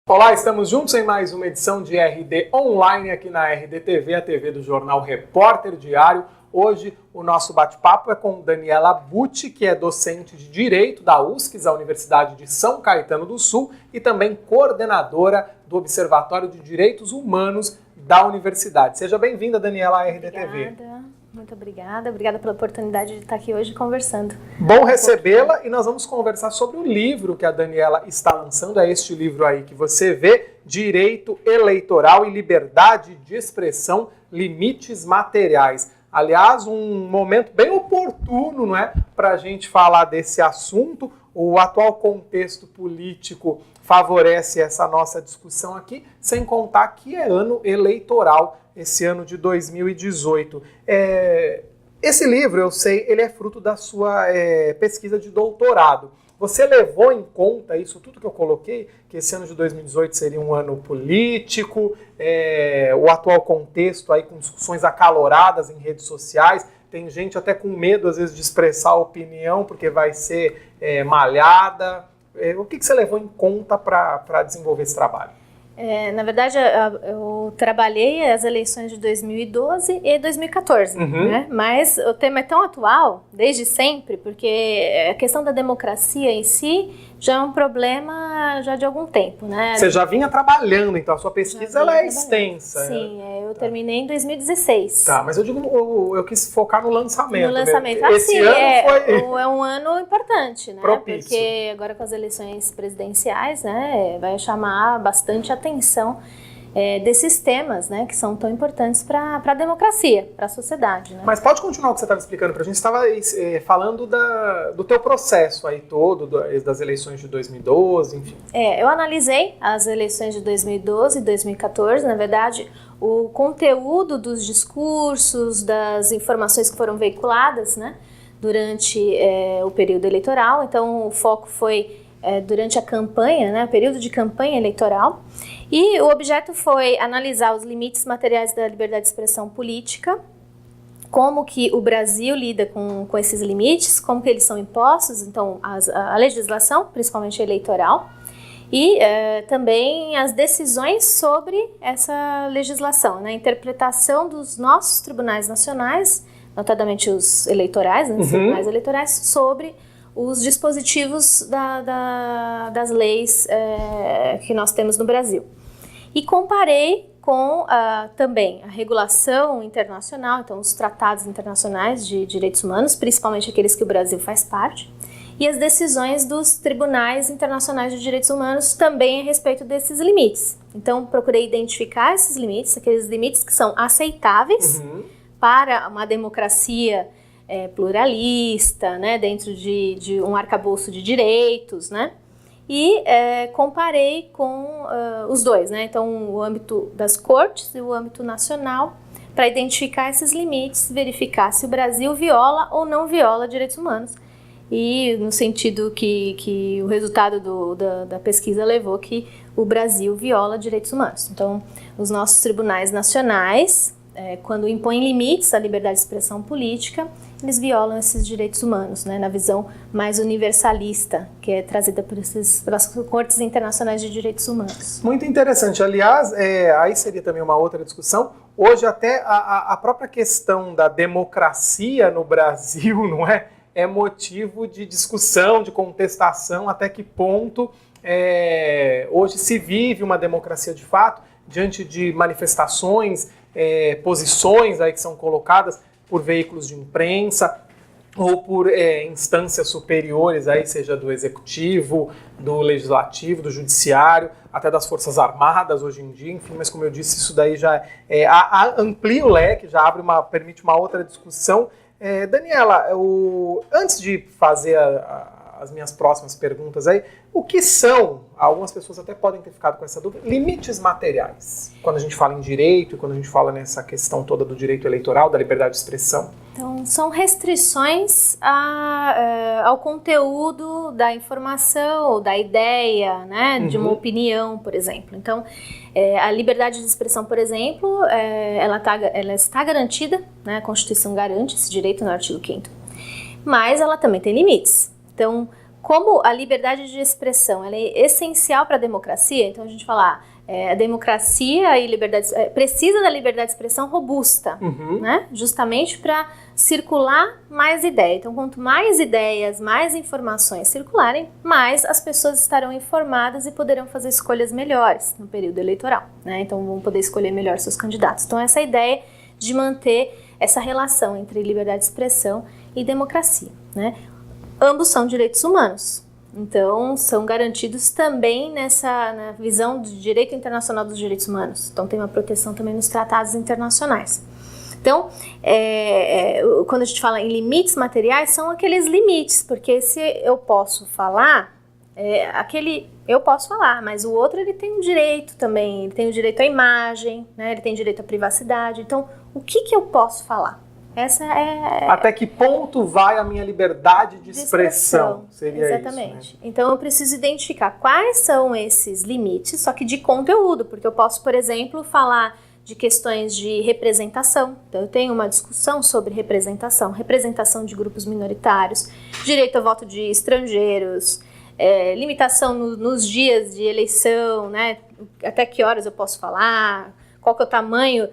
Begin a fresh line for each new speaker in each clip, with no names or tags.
Olá, estamos juntos em mais uma edição de RD Online aqui na RD TV, a TV do jornal Repórter Diário. Hoje o nosso bate-papo é com Daniela Butti, que é docente de Direito da USCS, a Universidade de São Caetano do Sul, e também coordenadora do Observatório de Direitos Humanos da Universidade. Seja bem-vinda, Daniela, à RD TV.
Obrigada. Muito obrigada. Obrigada pela oportunidade de estar aqui hoje conversando.
Bom recebê-la e nós vamos conversar sobre o livro que a Daniela está lançando. É este livro aí que você vê, Direito Eleitoral e Liberdade de Expressão, Limites Materiais. Aliás, um momento bem oportuno, não é, para a gente falar desse assunto. O atual contexto político favorece essa nossa discussão aqui, sem contar que é ano eleitoral, esse ano de 2018. Esse livro, eu sei, ele é fruto da sua pesquisa de doutorado. Você levou em conta isso tudo que eu coloquei, que esse ano de 2018 seria um ano político, o atual contexto aí com discussões acaloradas em redes sociais, tem gente até com medo às vezes de expressar a opinião porque vai ser malhada. O que você levou em conta para desenvolver esse trabalho?
Na verdade, eu trabalhei as eleições de 2012 e 2014, né? Mas o tema é tão atual, desde sempre, porque a questão da democracia em si já é um problema já de algum tempo, né?
Você já vinha trabalhando, então a sua pesquisa ela é extensa.
Sim, eu terminei em 2016.
Tá, mas eu quis focar no lançamento.
No lançamento.
Mesmo. Esse ano
é um ano importante, né?
Propício.
Porque agora com as eleições presidenciais, né, vai chamar bastante atenção desses temas, né, que são tão importantes para a democracia, para a sociedade. Né?
Mas pode continuar o que você estava explicando para a gente. Você estava falando do teu processo aí todo, das eleições de 2012, enfim.
Eu analisei as eleições de 2012 e 2014, na verdade, o conteúdo dos discursos, das informações que foram veiculadas, né, durante o período eleitoral. Então, o foco foi durante a campanha, né, o período de campanha eleitoral. E o objeto foi analisar os limites materiais da liberdade de expressão política, como que o Brasil lida com esses limites, como que eles são impostos, então a legislação, principalmente eleitoral, e também as decisões sobre essa legislação, né, a interpretação dos nossos tribunais nacionais, notadamente os eleitorais, né, os tribunais eleitorais, sobre os dispositivos das leis que nós temos no Brasil. E comparei com também a regulação internacional, então os tratados internacionais de direitos humanos, principalmente aqueles que o Brasil faz parte, e as decisões dos tribunais internacionais de direitos humanos também a respeito desses limites. Então, procurei identificar esses limites, aqueles limites que são aceitáveis para uma democracia pluralista, né, dentro de um arcabouço de direitos, né, e comparei com os dois, né, então o âmbito das cortes e o âmbito nacional, para identificar esses limites, verificar se o Brasil viola ou não viola direitos humanos, e no sentido que o resultado da pesquisa levou que o Brasil viola direitos humanos. Então, os nossos tribunais nacionais, quando impõem limites à liberdade de expressão política, eles violam esses direitos humanos, né, na visão mais universalista, que é trazida pelas cortes internacionais de direitos humanos.
Muito interessante. Aliás, aí seria também uma outra discussão. Hoje até a própria questão da democracia no Brasil, não é? É motivo de discussão, de contestação, até que ponto hoje se vive uma democracia de fato, diante de manifestações, posições aí que são colocadas por veículos de imprensa ou por instâncias superiores, aí, seja do executivo, do legislativo, do judiciário, até das forças armadas hoje em dia, enfim, mas como eu disse, isso daí já amplia o leque, já permite uma outra discussão. Daniela, antes de fazer as minhas próximas perguntas aí, o que são, algumas pessoas até podem ter ficado com essa dúvida, limites materiais, quando a gente fala em direito e quando a gente fala nessa questão toda do direito eleitoral, da liberdade de expressão?
Então, são restrições ao conteúdo da informação, da ideia, né, de uma opinião, por exemplo. Então, a liberdade de expressão, por exemplo, ela está garantida, né, a Constituição garante esse direito no artigo 5º, mas ela também tem limites. Então, como a liberdade de expressão ela é essencial para a democracia, então a gente fala, a democracia e liberdade precisa da liberdade de expressão robusta, né? Justamente para circular mais ideias. Então, quanto mais ideias, mais informações circularem, mais as pessoas estarão informadas e poderão fazer escolhas melhores no período eleitoral, né? Então, vão poder escolher melhor seus candidatos. Então, essa ideia de manter essa relação entre liberdade de expressão e democracia, né? Ambos são direitos humanos. Então, são garantidos também na visão do direito internacional dos direitos humanos. Então, tem uma proteção também nos tratados internacionais. Então, quando a gente fala em limites materiais, são aqueles limites, porque se eu posso falar, eu posso falar, mas o outro ele tem um direito também, ele tem o direito à imagem, né? Ele tem direito à privacidade. Então, o que eu posso falar? Essa é...
Até que ponto vai a minha liberdade de expressão? Seria
exatamente.
Isso, né?
Então, eu preciso identificar quais são esses limites, só que de conteúdo, porque eu posso, por exemplo, falar de questões de representação. Então, eu tenho uma discussão sobre representação de grupos minoritários, direito ao voto de estrangeiros, limitação nos dias de eleição, né? Até que horas eu posso falar, qual que é o tamanho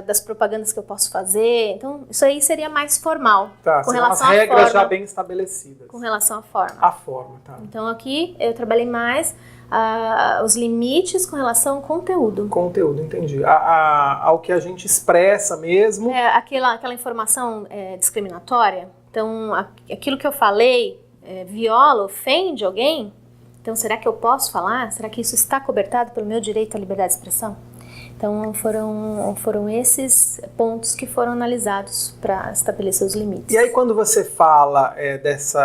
das propagandas que eu posso fazer. Então, isso aí seria mais formal.
Tá,
com
relação às regras forma, já bem estabelecidas.
Com relação à forma.
A forma, tá.
Então, aqui eu trabalhei mais os limites com relação ao conteúdo.
Conteúdo, entendi. Ao que a gente expressa mesmo.
Aquela informação discriminatória. Então, aquilo que eu falei viola, ofende alguém. Então, será que eu posso falar? Será que isso está cobertado pelo meu direito à liberdade de expressão? Então, foram esses pontos que foram analisados para estabelecer os limites.
E aí, quando você fala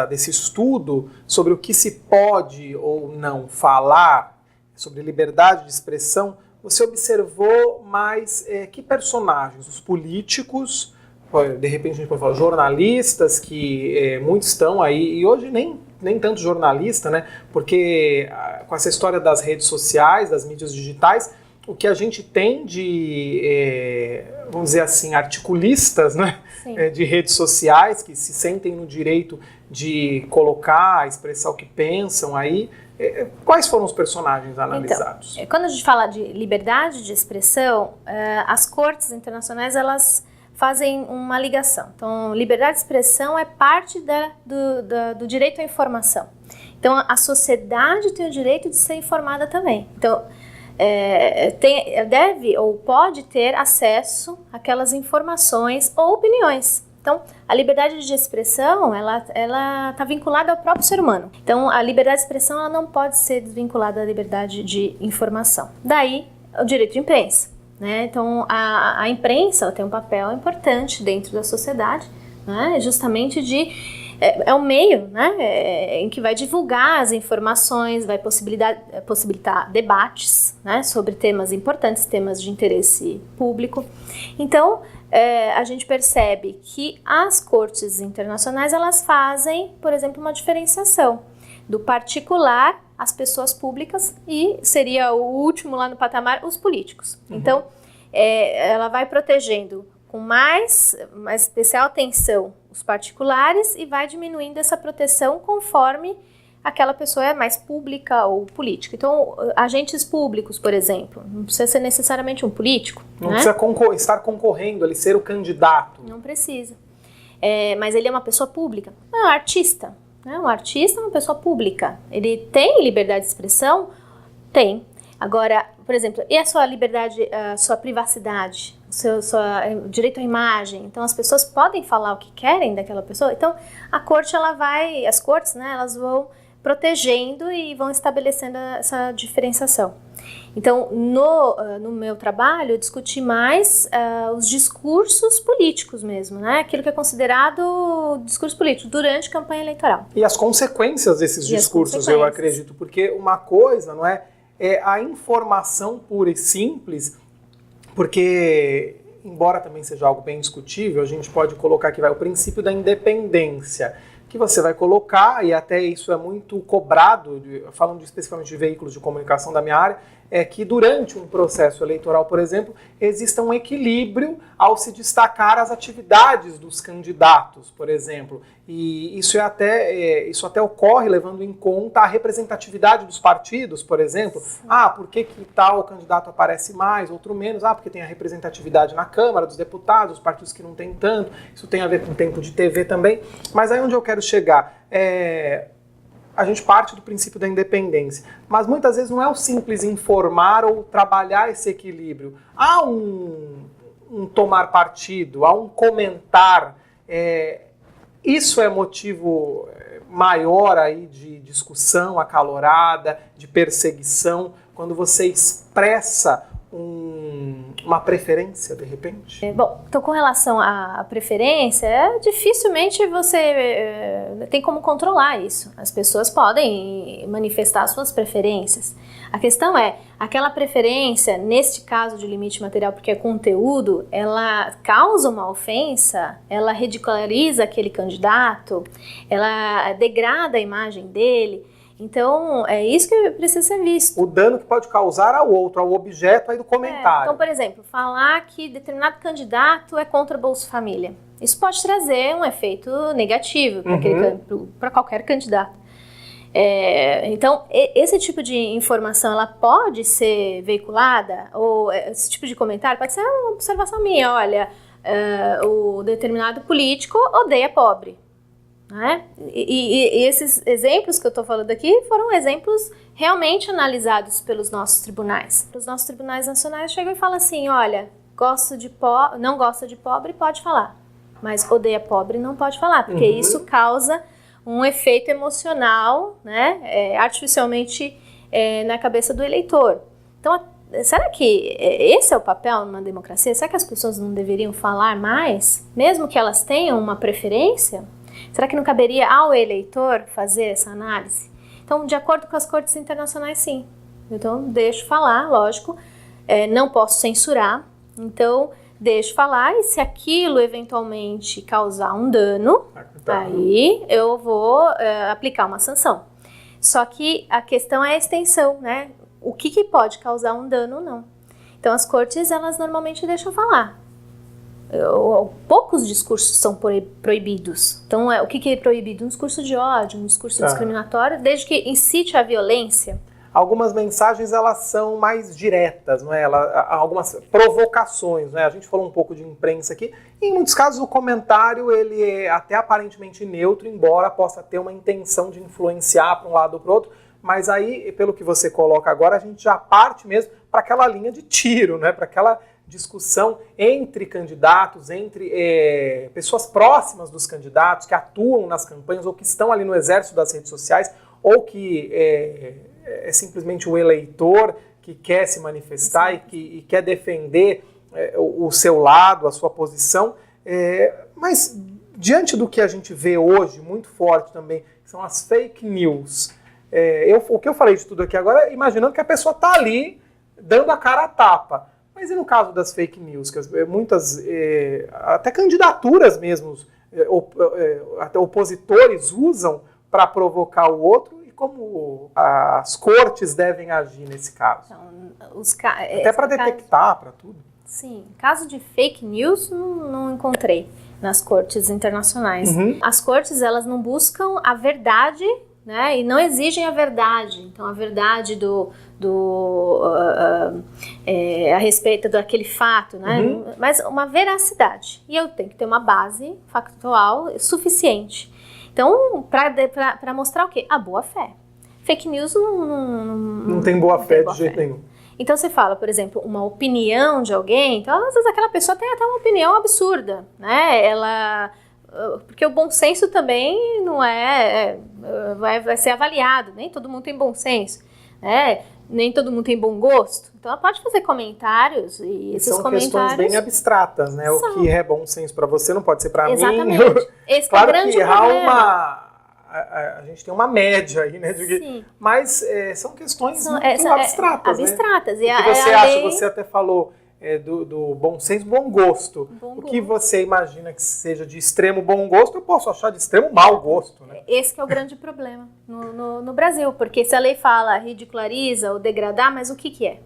desse estudo sobre o que se pode ou não falar, sobre liberdade de expressão, você observou mais que personagens? Os políticos, de repente a gente pode falar jornalistas, que muitos estão aí, e hoje nem tanto jornalista, né? Porque com essa história das redes sociais, das mídias digitais, o que a gente tem de, vamos dizer assim, articulistas, né? De redes sociais que se sentem no direito de colocar, expressar o que pensam aí. Quais foram os personagens analisados?
Então, quando a gente fala de liberdade de expressão, as cortes internacionais, elas fazem uma ligação. Então, liberdade de expressão é parte do direito à informação. Então, a sociedade tem o direito de ser informada também. Então, deve ou pode ter acesso àquelas informações ou opiniões. Então, a liberdade de expressão, ela está vinculada ao próprio ser humano. Então, a liberdade de expressão ela não pode ser desvinculada da liberdade de informação. Daí, o direito de imprensa, né? Então, a imprensa ela tem um papel importante dentro da sociedade, né? Justamente é um meio, né, em que vai divulgar as informações, vai possibilitar debates, né, sobre temas importantes, temas de interesse público. Então, a gente percebe que as cortes internacionais, elas fazem, por exemplo, uma diferenciação do particular às pessoas públicas e seria o último lá no patamar, os políticos. Então, ela vai protegendo com mais especial atenção os particulares e vai diminuindo essa proteção conforme aquela pessoa é mais pública ou política. Então, agentes públicos, por exemplo, não precisa ser necessariamente um político.
Não precisa estar concorrendo ali, ser o candidato.
Não precisa. Mas ele é uma pessoa pública. É um artista. Né? Um artista é uma pessoa pública. Ele tem liberdade de expressão? Tem. Agora, por exemplo, e a sua liberdade, a sua privacidade? Seu direito à imagem. Então, as pessoas podem falar o que querem daquela pessoa. Então, as cortes, né, elas vão protegendo e vão estabelecendo essa diferenciação. Então, no meu trabalho, eu discuti mais os discursos políticos mesmo, né? Aquilo que é considerado discurso político durante a campanha eleitoral.
E as consequências desses discursos, eu acredito, porque uma coisa, não é a informação pura e simples. Porque, embora também seja algo bem discutível, a gente pode colocar que vai o princípio da independência, que você vai colocar, e até isso é muito cobrado, falando especificamente de veículos de comunicação da minha área, é que durante um processo eleitoral, por exemplo, exista um equilíbrio ao se destacar as atividades dos candidatos, por exemplo. E isso até ocorre levando em conta a representatividade dos partidos, por exemplo.
Sim.
Por que tal candidato aparece mais, outro menos? Porque tem a representatividade na Câmara dos Deputados, os partidos que não tem tanto. Isso tem a ver com o tempo de TV também. Mas aí onde eu quero chegar a gente parte do princípio da independência, mas muitas vezes não é o simples informar ou trabalhar esse equilíbrio. Há um tomar partido, há um comentar. Isso é motivo maior aí de discussão acalorada, de perseguição, quando você expressa uma preferência, de repente?
Bom, então com relação à preferência, dificilmente você tem como controlar isso. As pessoas podem manifestar suas preferências. A questão é, aquela preferência, neste caso de limite material, porque é conteúdo, ela causa uma ofensa, ela ridiculariza aquele candidato, ela degrada a imagem dele. Então, é isso que precisa ser visto.
O dano que pode causar ao outro, ao objeto aí do comentário.
Então, por exemplo, falar que determinado candidato é contra Bolsa Família. Isso pode trazer um efeito negativo para qualquer candidato. Então, esse tipo de informação, ela pode ser veiculada, ou esse tipo de comentário pode ser uma observação minha. Olha, o determinado político odeia pobre. Né? E esses exemplos que eu estou falando aqui foram exemplos realmente analisados pelos nossos tribunais. Os nossos tribunais nacionais chegam e falam assim, olha, não gosta de pobre, pode falar, mas odeia pobre não pode falar, porque isso causa um efeito emocional, né, artificialmente na cabeça do eleitor. Então, será que esse é o papel numa democracia? Será que as pessoas não deveriam falar mais, mesmo que elas tenham uma preferência? Será que não caberia ao eleitor fazer essa análise? Então, de acordo com as cortes internacionais, sim. Então, deixo falar, lógico, não posso censurar, então deixo falar, e se aquilo eventualmente causar um dano, aí eu vou aplicar uma sanção. Só que a questão é a extensão, né? O que pode causar um dano ou não. Então, as cortes, elas normalmente deixam falar. Poucos discursos são proibidos. Então, o que é proibido? Um discurso de ódio, um discurso discriminatório, desde que incite a violência.
Algumas mensagens, elas são mais diretas, não é? Algumas provocações, não é? A gente falou um pouco de imprensa aqui. Em muitos casos, o comentário, ele é até aparentemente neutro, embora possa ter uma intenção de influenciar para um lado ou para o outro. Mas aí, pelo que você coloca agora, a gente já parte mesmo para aquela linha de tiro, né? Para aquela discussão entre candidatos, entre pessoas próximas dos candidatos, que atuam nas campanhas ou que estão ali no exército das redes sociais, ou que é simplesmente o eleitor que quer se manifestar e quer defender o seu lado, a sua posição. Mas diante do que a gente vê hoje, muito forte também, são as fake news. O que eu falei de tudo aqui agora, imaginando que a pessoa está ali dando a cara a tapa. Mas e no caso das fake news, que muitas, até candidaturas mesmo, até opositores usam para provocar o outro, e como as cortes devem agir nesse caso? Então, até para detectar, para tudo.
Sim, caso de fake news não encontrei nas cortes internacionais. As cortes, elas não buscam a verdade, né, e não exigem a verdade. Então, a verdade a respeito daquele fato, né? Mas uma veracidade. E eu tenho que ter uma base factual suficiente. Então, para mostrar o quê? A boa-fé. Fake news
não tem boa-fé de jeito nenhum.
Então, você fala, por exemplo, uma opinião de alguém, então, às vezes, aquela pessoa tem até uma opinião absurda, né? Porque o bom senso também não vai ser avaliado, nem todo mundo tem bom senso, né? Nem todo mundo tem bom gosto. Então ela pode fazer comentários e esses
são
comentários...
questões bem abstratas, né? O que é bom senso para você não pode ser para mim.
Exatamente. Esse
claro
é o grande
que
problema.
a gente tem uma média aí, né? Mas são questões muito abstratas, né?
Abstratas.
O que você acha? Você até falou do bom senso, bom gosto. O que você imagina que seja de extremo bom gosto, eu posso achar de extremo mau gosto, né?
Esse que é o grande problema no Brasil, porque se a lei fala ridiculariza ou degradar, mas o que é?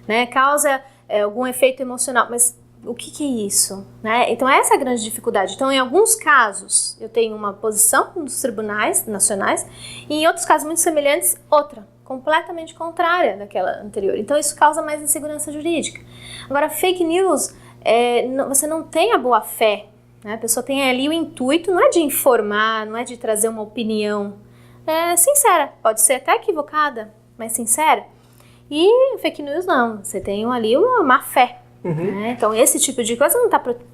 Né? Causa algum efeito emocional, mas o que é isso? Né? Então essa é a grande dificuldade. Então em alguns casos eu tenho uma posição nos tribunais nacionais e em outros casos muito semelhantes, outra, completamente contrária daquela anterior. Então isso causa mais insegurança jurídica. Agora fake news, você não tem a boa fé, né? A pessoa tem ali o intuito, não é de informar, não é de trazer uma opinião, sincera, pode ser até equivocada, mas sincera. E fake news não, você tem ali uma má fé. Né? Então esse tipo de coisa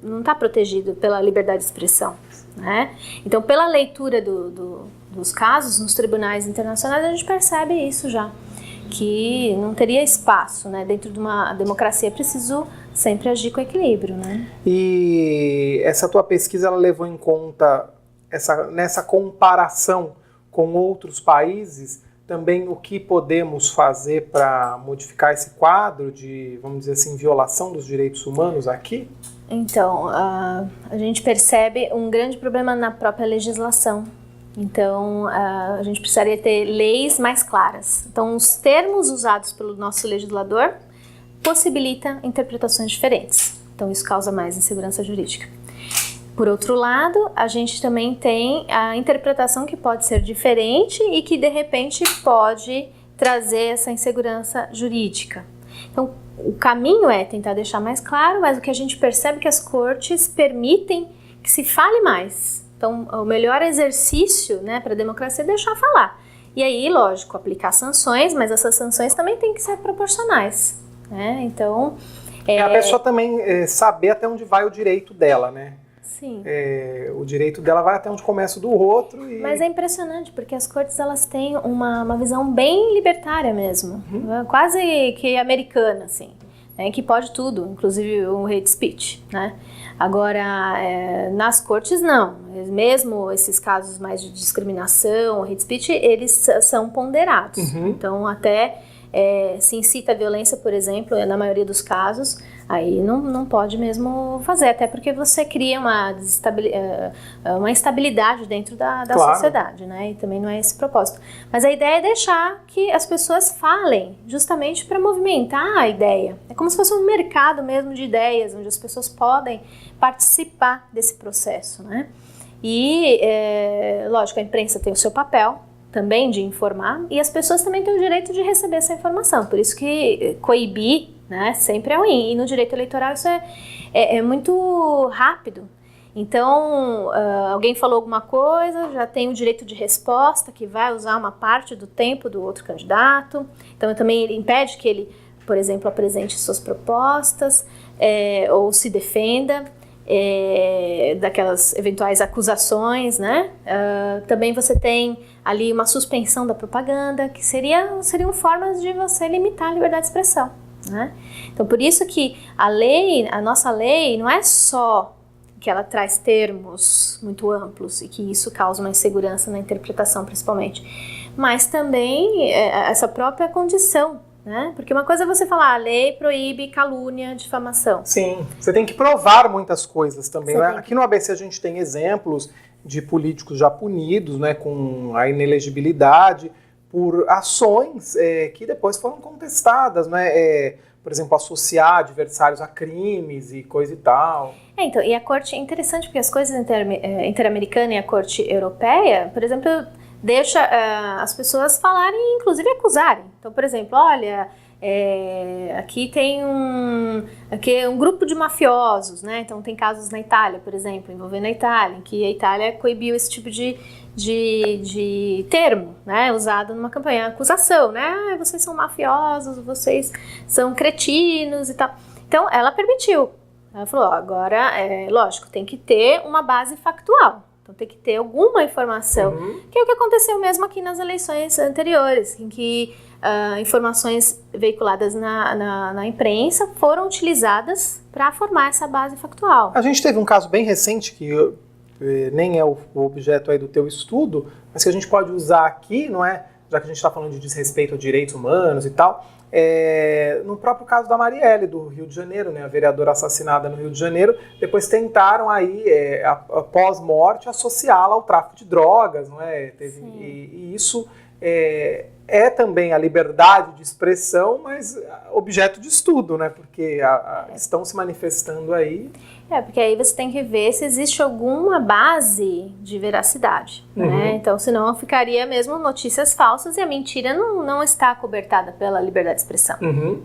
não tá protegido pela liberdade de expressão. Né? Então pela leitura dos casos nos tribunais internacionais a gente percebe isso já, que não teria espaço, né? Dentro de uma democracia é preciso sempre agir com equilíbrio. Né?
E essa tua pesquisa ela levou em conta nessa comparação com outros países também o que podemos fazer para modificar esse quadro de, vamos dizer assim, violação dos direitos humanos aqui?
Então, a gente percebe um grande problema na própria legislação. Então, a gente precisaria ter leis mais claras. Então, os termos usados pelo nosso legislador possibilitam interpretações diferentes. Então, isso causa mais insegurança jurídica. Por outro lado, a gente também tem a interpretação que pode ser diferente e que, de repente, pode trazer essa insegurança jurídica. Então, o caminho é tentar deixar mais claro, mas o que a gente percebe é que as cortes permitem que se fale mais. Então, o melhor exercício, né, para a democracia é deixar falar. E aí, lógico, aplicar sanções, mas essas sanções também têm que ser proporcionais. Né? Então,
a pessoa também saber até onde vai o direito dela, né?
Sim.
O direito dela vai até onde começa o do outro.
Mas é impressionante, porque as cortes elas têm uma visão bem libertária mesmo, quase que americana, assim, né, que pode tudo, inclusive o hate speech, né? Agora, nas cortes não, mesmo esses casos mais de discriminação, hate speech, eles são ponderados, então até se incita a violência, por exemplo, na maioria dos casos, aí não pode mesmo fazer, até porque você cria uma instabilidade dentro da
claro.
sociedade, né? E também não é esse o propósito. Mas a ideia é deixar que as pessoas falem, justamente para movimentar a ideia. É como se fosse um mercado mesmo de ideias, onde as pessoas podem participar desse processo, né? E, lógico, a imprensa tem o seu papel, também de informar, e as pessoas também têm o direito de receber essa informação, por isso que coibir, né, sempre é ruim, e no direito eleitoral isso é muito rápido, então alguém falou alguma coisa, já tem o direito de resposta, que vai usar uma parte do tempo do outro candidato, então também ele impede que ele, por exemplo, apresente suas propostas, ou se defenda, daquelas eventuais acusações, né? Também você tem ali uma suspensão da propaganda, que seriam formas de você limitar a liberdade de expressão, né? Então, por isso que a nossa lei, não é só que ela traz termos muito amplos e que isso causa uma insegurança na interpretação, principalmente, mas também essa própria condição, né? Porque uma coisa é você falar, a lei proíbe calúnia, difamação.
Sim, você tem que provar muitas coisas também. Né? Aqui no ABC a gente tem exemplos de políticos já punidos, né, com a inelegibilidade por ações que depois foram contestadas, né? Por exemplo, associar adversários a crimes e coisa e tal.
Então, e a corte é interessante porque as coisas interamericana e a corte europeia, por exemplo, deixa as pessoas falarem, inclusive acusarem. Então, por exemplo, olha, aqui tem um grupo de mafiosos, né? Então tem casos na Itália, por exemplo, envolvendo a Itália, em que a Itália coibiu esse tipo de termo, né? Usado numa campanha, acusação, né? Vocês são mafiosos, vocês são cretinos e tal. Então ela permitiu. Ela falou, agora, lógico, tem que ter uma base factual. Então tem que ter alguma informação, que é o que aconteceu mesmo aqui nas eleições anteriores, em que informações veiculadas na imprensa foram utilizadas para formar essa base factual.
A gente teve um caso bem recente, que nem é o objeto aí do teu estudo, mas que a gente pode usar aqui, não é? Já que a gente está falando de desrespeito a direitos humanos e tal, No próprio caso da Marielle, do Rio de Janeiro, né, a vereadora assassinada no Rio de Janeiro, depois tentaram aí, após morte, associá-la ao tráfico de drogas, não é? E isso é também a liberdade de expressão, mas objeto de estudo, né? Porque estão se manifestando aí.
Porque aí você tem que ver se existe alguma base de veracidade, né? Então, senão ficaria mesmo notícias falsas e a mentira não está cobertada pela liberdade de expressão.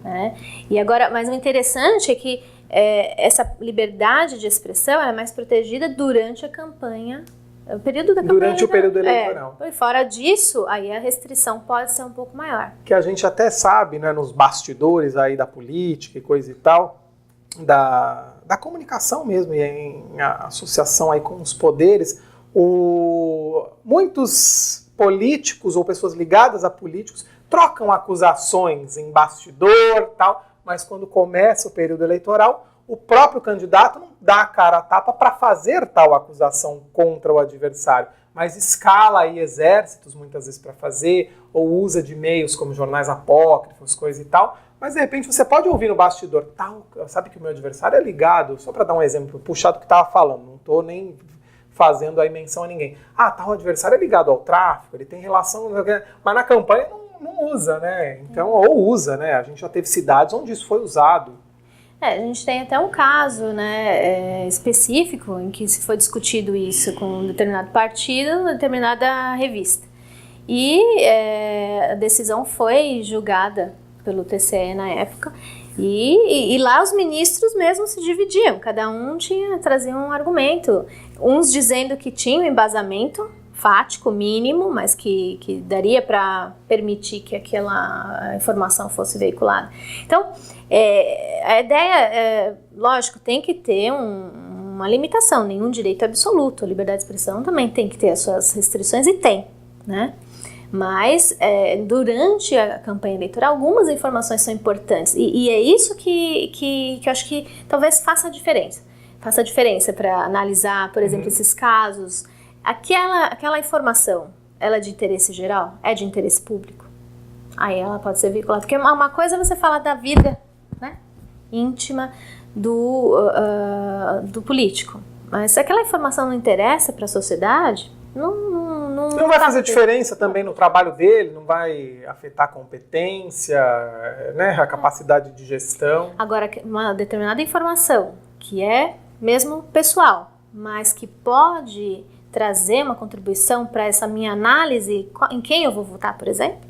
Né? E agora, mas o interessante é que essa liberdade de expressão é mais protegida durante a campanha, o período da campanha.
Durante o período eleitoral.
E fora disso, aí a restrição pode ser um pouco maior.
Que a gente até sabe, né, nos bastidores aí da política e coisa e tal, da comunicação mesmo, e em associação aí com os poderes, muitos políticos ou pessoas ligadas a políticos trocam acusações em bastidor, tal, mas quando começa o período eleitoral, o próprio candidato não dá a cara a tapa para fazer tal acusação contra o adversário, mas escala aí exércitos muitas vezes para fazer, ou usa de meios como jornais apócrifos, coisa e tal, mas de repente você pode ouvir no bastidor, sabe que o meu adversário é ligado, só para dar um exemplo, puxar do que estava falando, não estou nem fazendo aí menção a ninguém. Tal adversário é ligado ao tráfico, ele tem relação, mas na campanha não usa, né? Então, ou usa, né? A gente já teve cidades onde isso foi usado.
A gente tem até um caso, né, específico em que se foi discutido isso com um determinado partido, uma determinada revista. E a decisão foi julgada pelo TCE na época, e lá os ministros mesmo se dividiam, cada um trazia um argumento, uns dizendo que tinha um embasamento fático mínimo, mas que daria para permitir que aquela informação fosse veiculada. Então, a ideia, lógico, tem que ter uma limitação, nenhum direito absoluto, a liberdade de expressão também tem que ter as suas restrições, e tem, né? Mas durante a campanha eleitoral algumas informações são importantes e é isso que eu acho que talvez faça a diferença. Faça a diferença para analisar, por exemplo, esses casos. Aquela informação, ela é de interesse geral? É de interesse público? Aí ela pode ser veiculada. Porque uma coisa é você falar da vida, né, íntima do político. Mas se aquela informação não interessa para a sociedade, não
vai fazer diferença também no trabalho dele, não vai afetar a competência, né, a capacidade de gestão. Agora,
uma determinada informação que é mesmo pessoal, mas que pode trazer uma contribuição para essa minha análise, em quem eu vou votar, por exemplo,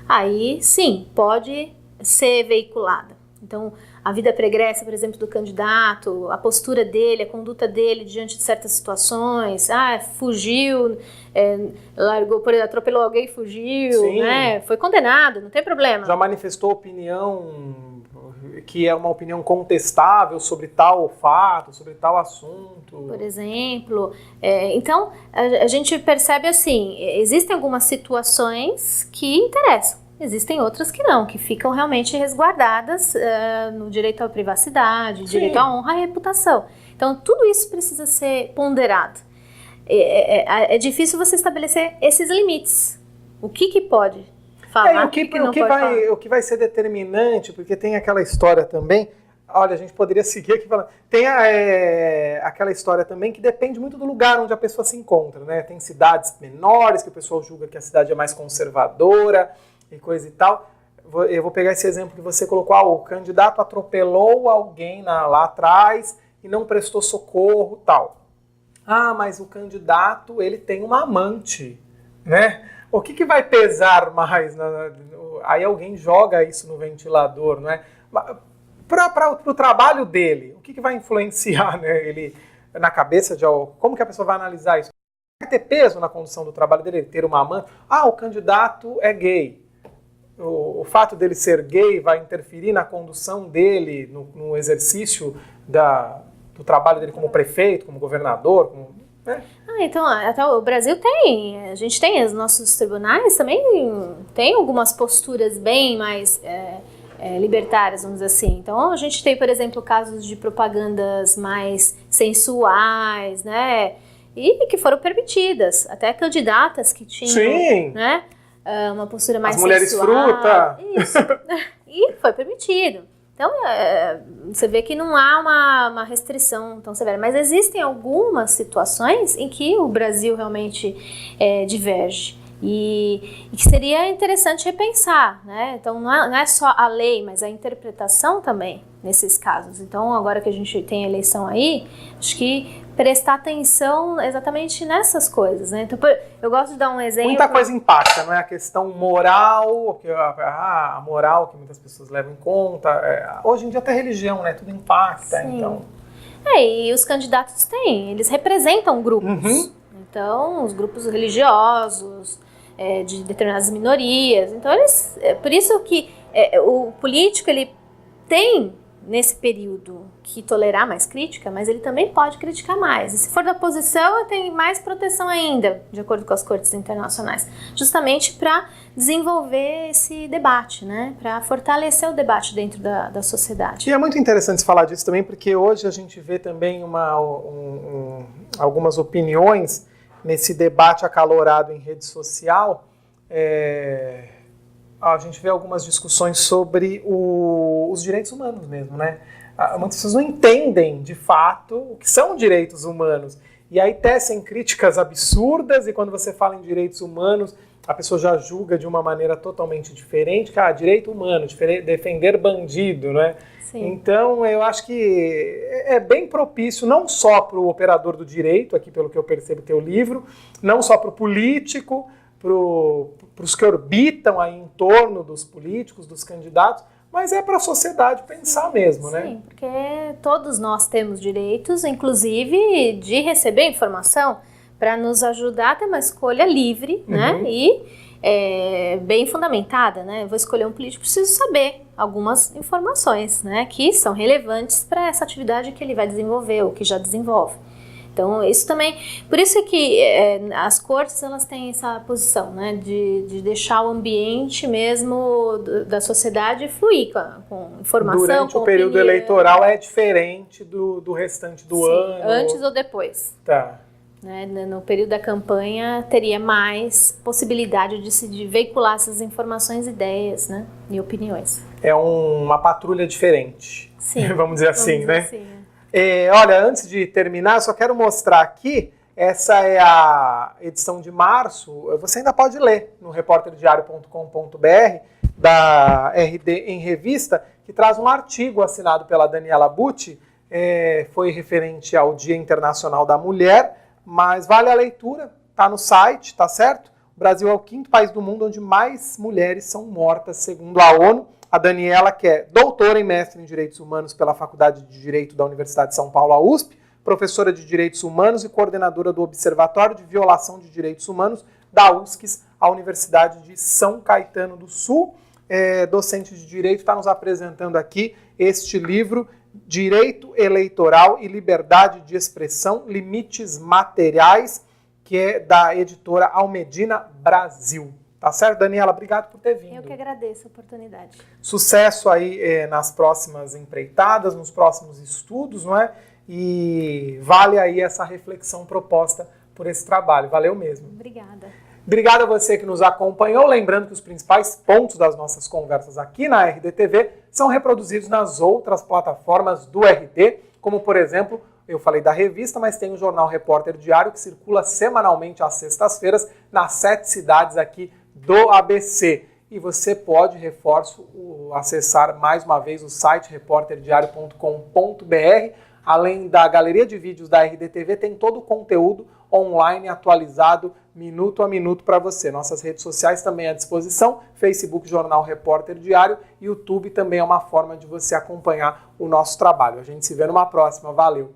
aí sim, pode ser veiculada. Então, a vida pregressa, por exemplo, do candidato, a postura dele, a conduta dele diante de certas situações, fugiu, atropelou alguém e fugiu, né? Foi condenado, não tem problema.
Já manifestou opinião que é uma opinião contestável sobre tal fato, sobre tal assunto.
Por exemplo. Então, a gente percebe assim, existem algumas situações que interessam. Existem outras que não, que ficam realmente resguardadas no direito à privacidade, direito à honra e à reputação. Então, tudo isso precisa ser ponderado. É difícil você estabelecer esses limites. O que pode falar, o que não pode falar.
O que vai ser determinante, porque tem aquela história também, olha, a gente poderia seguir aqui falando, tem aquela história também que depende muito do lugar onde a pessoa se encontra, né? Tem cidades menores que o pessoal julga que a cidade é mais conservadora, e coisa e tal. Eu vou pegar esse exemplo que você colocou, o candidato atropelou alguém lá atrás e não prestou socorro, tal. Mas o candidato, ele tem uma amante, né? O que vai pesar mais? Aí alguém joga isso no ventilador, não é? Para o trabalho dele, o que vai influenciar, né, ele, na cabeça de alguém? Como que a pessoa vai analisar isso? Vai ter peso na condução do trabalho dele, ter uma amante? O candidato é gay. O fato dele ser gay vai interferir na condução dele, no exercício do trabalho dele como prefeito, como governador, né?
Então, até o Brasil a gente tem, os nossos tribunais também tem algumas posturas bem mais libertárias, vamos dizer assim. Então, a gente tem, por exemplo, casos de propagandas mais sensuais, né, e que foram permitidas, até candidatas que tinham, né, uma postura mais
as mulheres
sensual.
fruta.
Isso. E foi permitido. Então, você vê que não há uma restrição tão severa, mas existem algumas situações em que o Brasil realmente diverge. E que seria interessante repensar, né? Então não é só a lei, mas a interpretação também nesses casos. Então agora que a gente tem a eleição aí, acho que prestar atenção exatamente nessas coisas, né? Então eu gosto de dar um exemplo.
Muita coisa impacta, não é? A questão moral, a moral que muitas pessoas levam em conta. Hoje em dia até religião, né? Tudo impacta,
Sim.
então.
E os candidatos eles representam grupos. Então, os grupos religiosos, de determinadas minorias. Então, por isso que o político ele tem, nesse período, que tolerar mais crítica, mas ele também pode criticar mais. E se for da oposição, tem mais proteção ainda, de acordo com as cortes internacionais, justamente para desenvolver esse debate, né? Para fortalecer o debate dentro da sociedade.
E é muito interessante falar disso também, porque hoje a gente vê também algumas opiniões nesse debate acalorado em rede social. A gente vê algumas discussões sobre os direitos humanos mesmo, né? Muitas pessoas não entendem, de fato, o que são direitos humanos. E aí tecem críticas absurdas, e quando você fala em direitos humanos, a pessoa já julga de uma maneira totalmente diferente, direito humano, defender bandido, né?
Sim.
Então, eu acho que é bem propício, não só para o operador do direito, aqui pelo que eu percebo teu livro, não só para o político, para os que orbitam aí em torno dos políticos, dos candidatos, mas para a sociedade pensar mesmo, né?
Sim, porque todos nós temos direitos, inclusive de receber informação, para nos ajudar a ter uma escolha livre, né? E bem fundamentada, né? Eu vou escolher um político, preciso saber algumas informações, né? Que são relevantes para essa atividade que ele vai desenvolver ou que já desenvolve. Então, isso também... Por isso é que as cortes, elas têm essa posição, né? De deixar o ambiente mesmo da sociedade fluir com informação,
durante
com
o período
opinião.
Eleitoral é diferente do restante do ano.
Antes ou depois.
Tá.
Né? No período da campanha, teria mais possibilidade de veicular essas informações, ideias, né? E opiniões.
É uma patrulha diferente.
Sim.
Vamos dizer assim, né?
Assim,
olha, antes de terminar, eu só quero mostrar aqui, essa é a edição de março, você ainda pode ler no repórterdiario.com.br da RD em Revista, que traz um artigo assinado pela Daniela Butti, foi referente ao Dia Internacional da Mulher, mas vale a leitura, tá no site, tá certo? O Brasil é o 5º país do mundo onde mais mulheres são mortas, segundo a ONU. A Daniela, que é doutora e mestre em Direitos Humanos pela Faculdade de Direito da Universidade de São Paulo, a USP, professora de Direitos Humanos e coordenadora do Observatório de Violação de Direitos Humanos da USCS, a Universidade de São Caetano do Sul, docente de Direito, está nos apresentando aqui este livro, Direito Eleitoral e Liberdade de Expressão, Limites Materiais, que é da editora Almedina Brasil. Tá certo, Daniela? Obrigado por ter vindo.
Eu que agradeço a oportunidade.
Sucesso aí nas próximas empreitadas, nos próximos estudos, não é? E vale aí essa reflexão proposta por esse trabalho. Valeu mesmo.
Obrigada.
Obrigado a você que nos acompanhou. Lembrando que os principais pontos das nossas conversas aqui na RDTV são reproduzidos nas outras plataformas do RD, como, por exemplo, eu falei da revista, mas tem o jornal Repórter Diário, que circula semanalmente às sextas-feiras nas 7 cidades aqui do ABC. E você pode, acessar mais uma vez o site repórterdiario.com.br. Além da galeria de vídeos da RDTV, tem todo o conteúdo online atualizado minuto a minuto para você. Nossas redes sociais também à disposição, Facebook, Jornal Repórter Diário, YouTube também é uma forma de você acompanhar o nosso trabalho. A gente se vê numa próxima. Valeu!